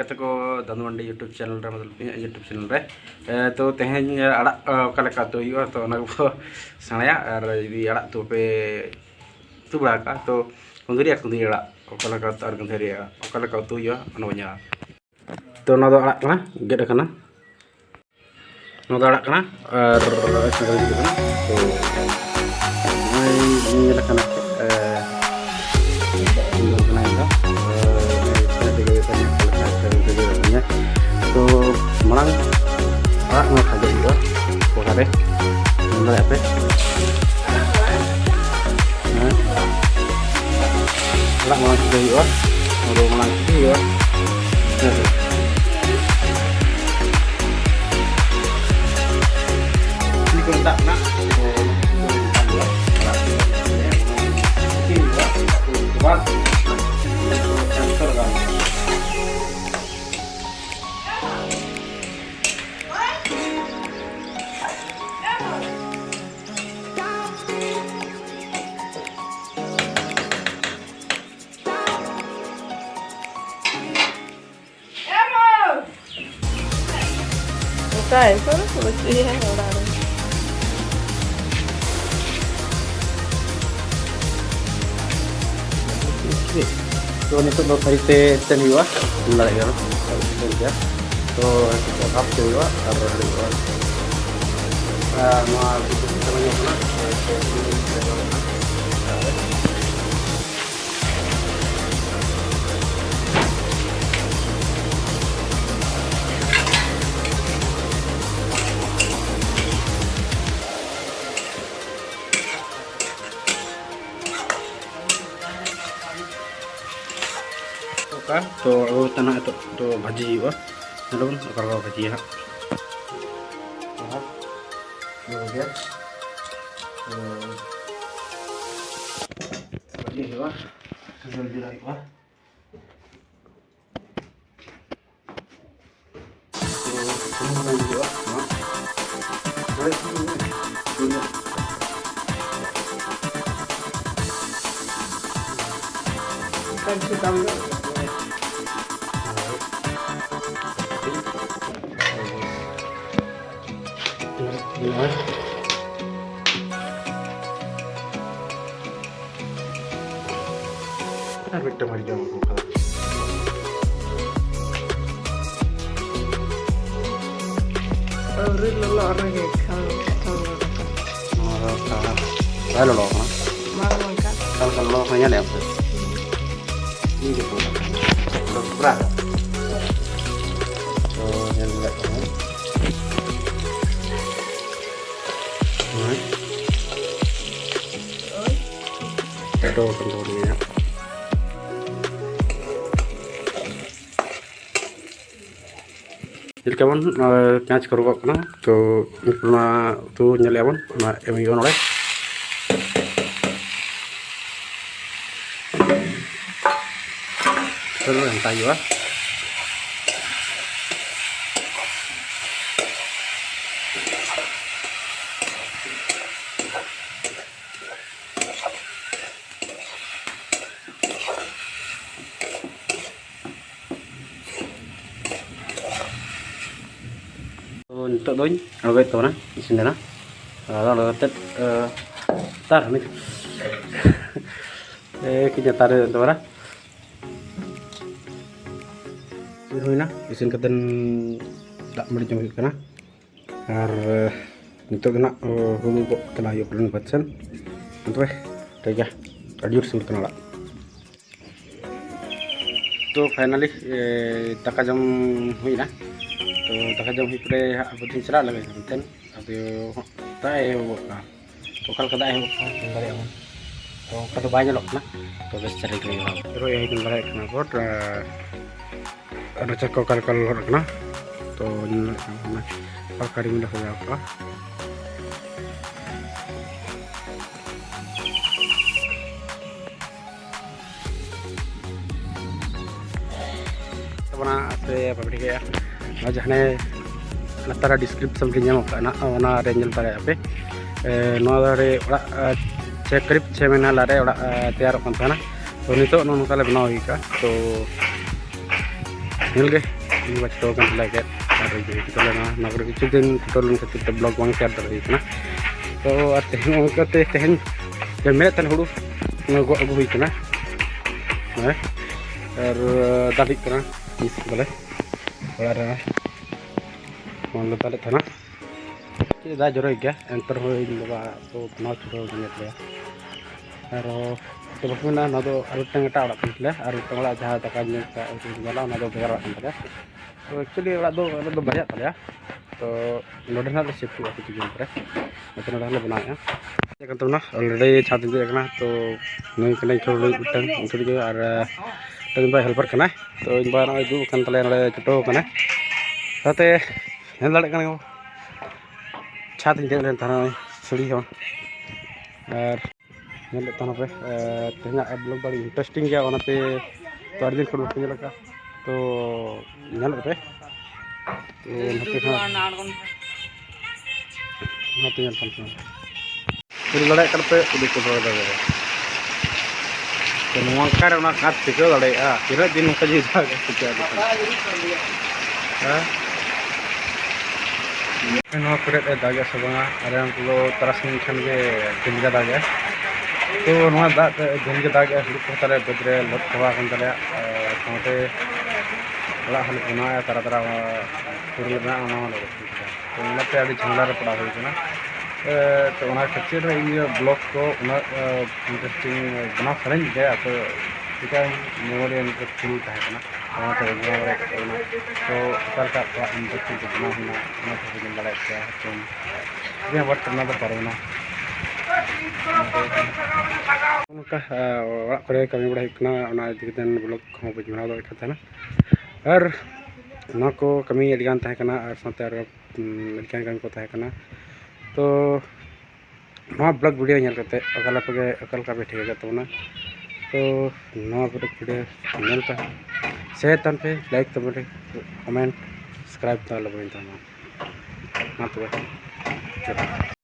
kata ko Danwandi YouTube channel re मतलब YouTube channel re तो तेहें आड़ा काले का तो यो तो ना को सनाया और यदि आड़ा तो पे तू बड़ा का तो कुंदरी आड़ा काले का तो और कुंदरी काले का तो यो अनवanya तो ना तो आड़ा कना गेट कना ना तो आड़ा कना और इसमें gitu kena तो ini kena तो malang arak nggak kaget juga kok ada mulai apa arak malang kaget juga baru malang kaget juga ini kalau tak nak eso lo estoy ahora. तो नितो दो साइड से तन हुआ लड़ाई करो तो kita kap juga mau namanya तो tanah itu तो भाजी हुआ नलून kalau भाजी है भाजी हुआ जल्दी हुआ बिट्टा मर जाओ और लोला orang kayak kalau lo makan kalau lo hanya lihat ini gitu lo berat so yang enggak itu tentunya jadi kawan प्याज करो ना तो इतना तो nyale abon na emi on oleh terus yang tayo untuk doin agak itu na di sini na lalu tet tar nih kita taruh itu mana ini na isin keten tak meri jom kana ar untuk kena hulu kok kena yuk pelan batsen untuk tega ajur sur kena lah तो finally taka jam hui na तो taka jam hui pre apa tin sera lagi ten atau tai buka to kal kada ai buka dari aman to kada banyak lok na to bes cari kali lah terus ya itu balik na kot ada cek kal lok na to ni na pakari mudah apa apa berarti ya majahne latara description re nyamok na ona re nyel tare ape noa re ora cek krip 6 mehina lare ora tayar kan thana to nito non kale banaw hi ka to ᱧᱮᱞ ᱜᱮ ᱤᱧ ᱵᱟ ᱪᱷᱩᱴᱟᱹᱣ ᱟᱠᱟᱱ ᱛᱟᱞᱮᱭᱟ ᱜᱮᱫ ᱟᱨ ᱪᱷᱩᱴᱟᱹᱣ ᱞᱮᱱᱟ ᱚᱱᱟ ᱠᱚᱨᱮ ᱠᱤᱪᱷᱩ ᱫᱤन ᱪᱷᱩᱴᱟᱹᱣ ᱞᱮᱱ ᱠᱷᱟᱹᱛᱤᱨ ᱛᱮ ᱵᱞᱚᱜ ᱵᱟᱝ ᱛᱮᱭᱟᱨ ᱫᱟᱲᱮ ᱦᱩᱭ ᱠᱟᱱᱟ ᱛᱚ ᱟᱨ ᱛᱮᱦᱮᱧ ᱚᱱᱠᱟᱛᱮ ᱛᱮᱦᱮᱧ ᱢᱮᱱᱮᱫ ᱛᱟᱦᱮᱱ ᱦᱩᱲᱩ ᱚᱱᱟ ᱜᱚᱜ ᱟᱹᱜᱩ ᱦᱩᱭ ᱠᱟᱱᱟ ᱦᱮᱸ ᱟᱨ ᱫᱟᱜ ᱦᱩᱭᱩᱜ ᱠᱟᱱᱟ ᱵᱚᱞᱮ ᱚᱲᱟᱜ ᱨᱮ ᱚᱱᱟ ᱫᱟᱜ ᱞᱮᱫ ᱛᱟᱦᱮᱱᱟ ᱪᱮᱫ ᱫᱟᱜ ᱡᱚᱨᱚᱭ ᱜᱮᱭᱟ ᱮᱱᱛᱮ ᱨᱮᱦᱚᱸ ᱤᱧ ᱵᱟᱵᱟ ᱛᱚ ᱵᱮᱱᱟᱣ ᱪᱷᱩᱴᱟᱹᱣ ᱧᱮᱞ ᱞᱮᱭᱟ ᱟᱨ तो बस में ना दो और मिट्टा अड़ा तले और मिट्टा जहाँ दाकाᱧela ना दो बेगार अड़ा तले तो एक्चुअली अड़ा दो बजात तले तो नोडे ना दो शिफ्ट हुआ किसी दिन पर तो नोडे ले बनाया चेक तो ना ऑलरेडी छात दे करना तो नई कने छोड़ मिट्टन छोड़ के और तो इन बाय हेल्पर करना तो इन बार ना दू कन तले नोडे छुटो करना साथे हेल दाड़े कने छात दे लेन थाना सड़ी हो और ᱧᱮᱞ ᱛᱟᱦᱮᱱ ᱯᱮ ᱛᱮᱦᱮᱧᱟᱜ ᱵᱞᱚᱜ ᱫᱚ ᱤᱱᱴᱟᱨᱮᱥᱴᱤᱝ ᱜᱮᱭᱟ ᱚᱱᱟᱛᱮ ᱛᱚ ᱟᱹᱰᱤ ᱫᱤᱱ ᱠᱷᱚᱱ ᱵᱟᱯᱮ ᱧᱮᱞ ᱟᱠᱟᱫᱟ ᱛᱚ ᱧᱮᱞ ᱯᱮ ᱛᱚ ᱱᱚᱛᱮ ᱠᱷᱚᱱ ᱱᱚᱛᱮ ᱧᱮᱞ ᱛᱟᱦᱮᱱ ᱯᱮ ᱞᱟᱲᱟᱭ ᱠᱟᱱ ᱯᱮ ᱩᱫᱩᱜ ᱠᱚ ᱫᱟᱲᱮᱭᱟᱜᱼᱟ ᱛᱚ ᱱᱚᱣᱟ ᱠᱟᱨ ᱚᱱᱟ ᱠᱟᱸᱛ ᱴᱤᱠᱟᱹᱣ ᱫᱟᱲᱮᱭᱟᱜᱼᱟ ᱛᱤᱱᱟᱹᱜ ᱫᱤᱱ ᱱᱚᱝᱠᱟ ᱡᱩᱫᱤ ᱫᱟᱜ ᱴᱤᱠᱟᱹᱣ ᱦᱮᱸ ᱱᱚᱣᱟ ᱠᱚᱨᱮ ᱫᱟᱜᱟ ᱥᱮ ᱵᱟᱝᱟ ᱟᱨ ᱩᱱᱠᱩ ᱫᱚ ᱛᱟᱨᱟᱥᱤᱧ ᱠᱷᱟᱱ ᱜᱮ ᱫᱤᱱᱜᱮ ᱫᱟᱜᱟ तो नवा दाग दिन के दाग हुड़ को ताले बदरे लट चबा कन ताले साथे बड़ा हल बनाया तारा तारा पुरल बना ओना तो उनते आदि झंगला रे पड़ा होई कना तो ओना खातिर इन ब्लॉग को ओना इंटरेस्टिंग बना सरें गया तो टिका मेमोरी इनके फुल था कना ओना तो बना ओना तो तार का इंटरेस्टिंग बना होना ओना तो दिन लगा है तो ये वर्क करना तो पारोना उनका ओड़ा करे कमी बड़ा हुकना ओना दिगदन ब्लॉग को बजना दो खाना और ना को कमी अडिगान तहे कना और साथे और लड़कियां कमी को तहे कना तो ना ब्लॉग वीडियो नेल करते अकल का बैठे गया तो ना तो ना ब्लॉग वीडियो नेल पे शेयर तन पे लाइक तबे कमेंट सब्सक्राइब ता लबइन ता ना तो